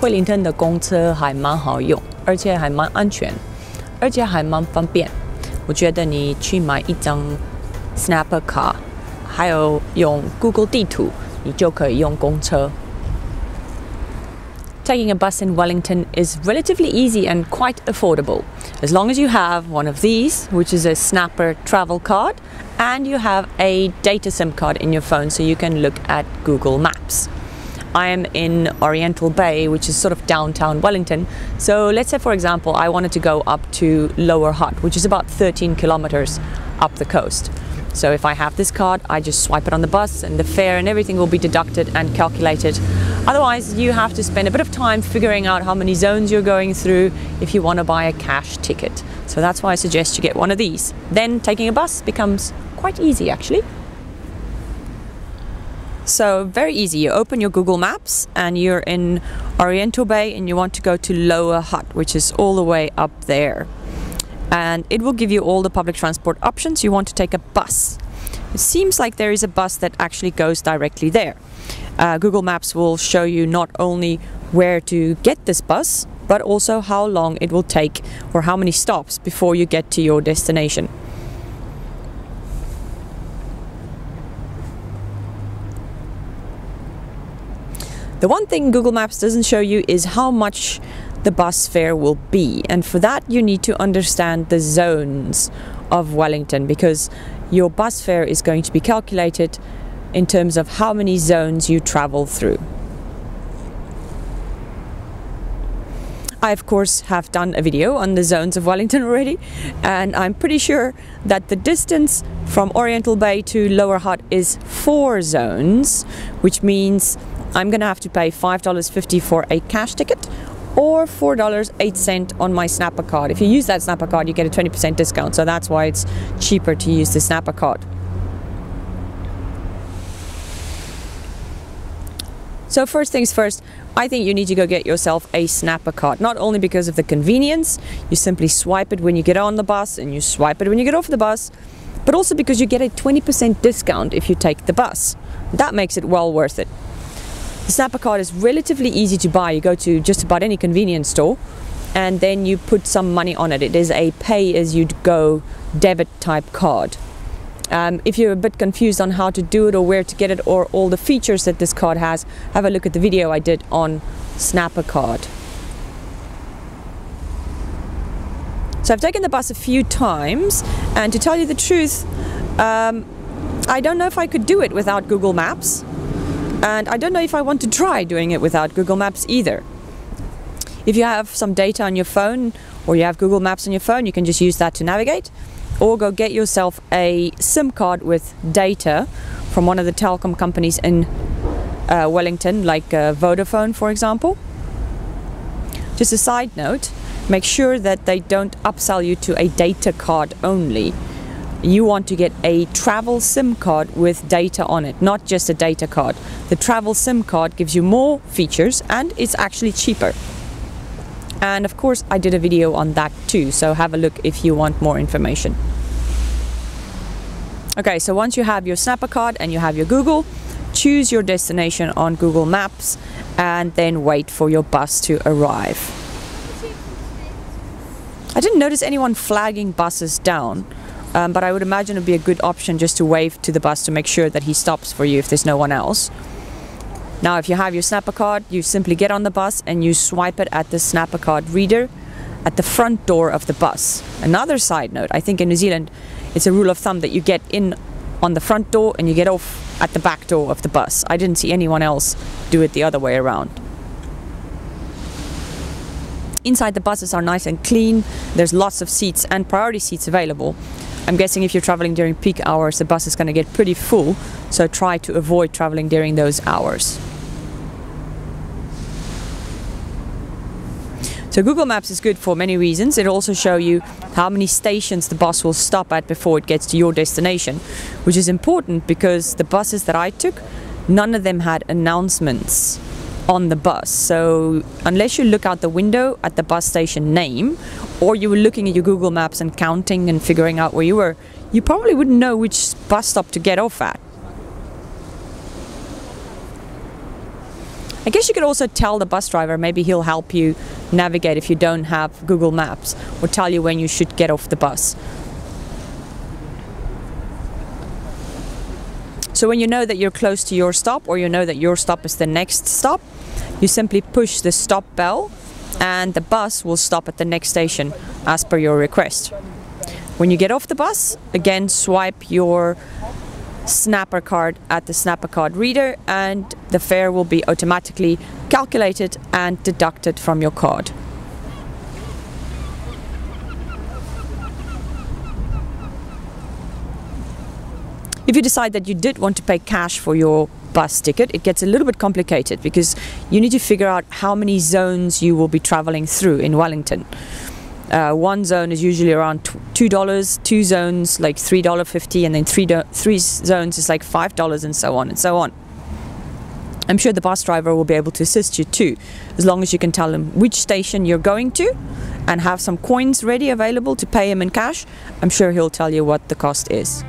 惠灵顿的公车还蛮好用，而且还蛮安全，而且还蛮方便。我觉得你去买一张 Snapper 卡，还有用 Google 地图，你就可以用公车。Taking a bus in Wellington is relatively easy and quite affordable, as long as you have one of these, which is a Snapper travel card, and you have a data SIM card in your phone so you can look at Google Maps. I am in Oriental Bay, which is sort of downtown Wellington. So let's say, for example, I wanted to go up to Lower Hutt, which is about 13 kilometers up the coast. So if I have this card, I just swipe it on the bus and the fare and everything will be deducted and calculated. Otherwise, you have to spend a bit of time figuring out how many zones you're going through if you want to buy a cash ticket. So that's why I suggest you get one of these. Then taking a bus becomes quite easy, actually. So very easy. You open your Google Maps and you're in Oriental Bay and you want to go to Lower Hutt, which is all the way up there. And it will give you all the public transport options. You want to take a bus. It seems like there is a bus that actually goes directly there. Google Maps will show you not only where to get this bus, but also how long it will take or how many stops before you get to your destination. The one thing Google Maps doesn't show you is how much the bus fare will be, and for that you need to understand the zones of Wellington, because your bus fare is going to be calculated in terms of how many zones you travel through. I of course have done a video on the zones of Wellington already, and I'm pretty sure that the distance from Oriental Bay to Lower Hutt is 4 zones, which means I'm gonna have to pay $5.50 for a cash ticket or $4.08 on my Snapper card. If you use that Snapper card, you get a 20% discount, so that's why it's cheaper to use the Snapper card. So first things first, I think you need to go get yourself a Snapper card, not only because of the convenience, you simply swipe it when you get on the bus and you swipe it when you get off the bus, but also because you get a 20% discount if you take the bus. That makes it well worth it. The Snapper card is relatively easy to buy. You go to just about any convenience store and then you put some money on it. It is a pay-as-you-go debit type card. If you're a bit confused on how to do it or where to get it or all the features that this card has, have a look at the video I did on Snapper card. So I've taken the bus a few times, and to tell you the truth, I don't know if I could do it without Google Maps. And I don't know if I want to try doing it without Google Maps either. If you have some data on your phone or you have Google Maps on your phone, you can just use that to navigate. Or go get yourself a SIM card with data from one of the telecom companies in Wellington, like Vodafone, for example. Just a side note, make sure that they don't upsell you to a data card only. You want to get a travel SIM card with data on it, not just a data card. The travel SIM card gives you more features and it's actually cheaper. And of course I did a video on that too, so have a look if you want more information. Okay, so once you have your Snapper card and you have your Google, choose your destination on Google Maps and then wait for your bus to arrive. I didn't notice anyone flagging buses down. But I would imagine it would be a good option just to wave to the bus to make sure that he stops for you if there's no one else. Now if you have your Snapper card, you simply get on the bus and you swipe it at the Snapper card reader at the front door of the bus. Another side note, I think in New Zealand it's a rule of thumb that you get in on the front door and you get off at the back door of the bus. I didn't see anyone else do it the other way around. Inside the buses are nice and clean, there's lots of seats and priority seats available. I'm guessing if you're traveling during peak hours, the bus is going to get pretty full, so try to avoid traveling during those hours. So Google Maps is good for many reasons. It'll also show you how many stations the bus will stop at before it gets to your destination, which is important because the buses that I took, none of them had announcements on the bus. So unless you look out the window at the bus station name, or you were looking at your Google Maps and counting and figuring out where you were, you probably wouldn't know which bus stop to get off at. I guess you could also tell the bus driver, maybe he'll help you navigate if you don't have Google Maps, or tell you when you should get off the bus. So when you know that you're close to your stop, or you know that your stop is the next stop, you simply push the stop bell and the bus will stop at the next station as per your request. When you get off the bus, again swipe your Snapper card at the Snapper card reader and the fare will be automatically calculated and deducted from your card. If you decide that you did want to pay cash for your bus ticket, it gets a little bit complicated because you need to figure out how many zones you will be traveling through in Wellington. One zone is usually around $2, two zones like $3.50, and then three zones is like $5, and so on and so on. I'm sure the bus driver will be able to assist you too, as long as you can tell him which station you're going to and have some coins ready available to pay him in cash. I'm sure he'll tell you what the cost is.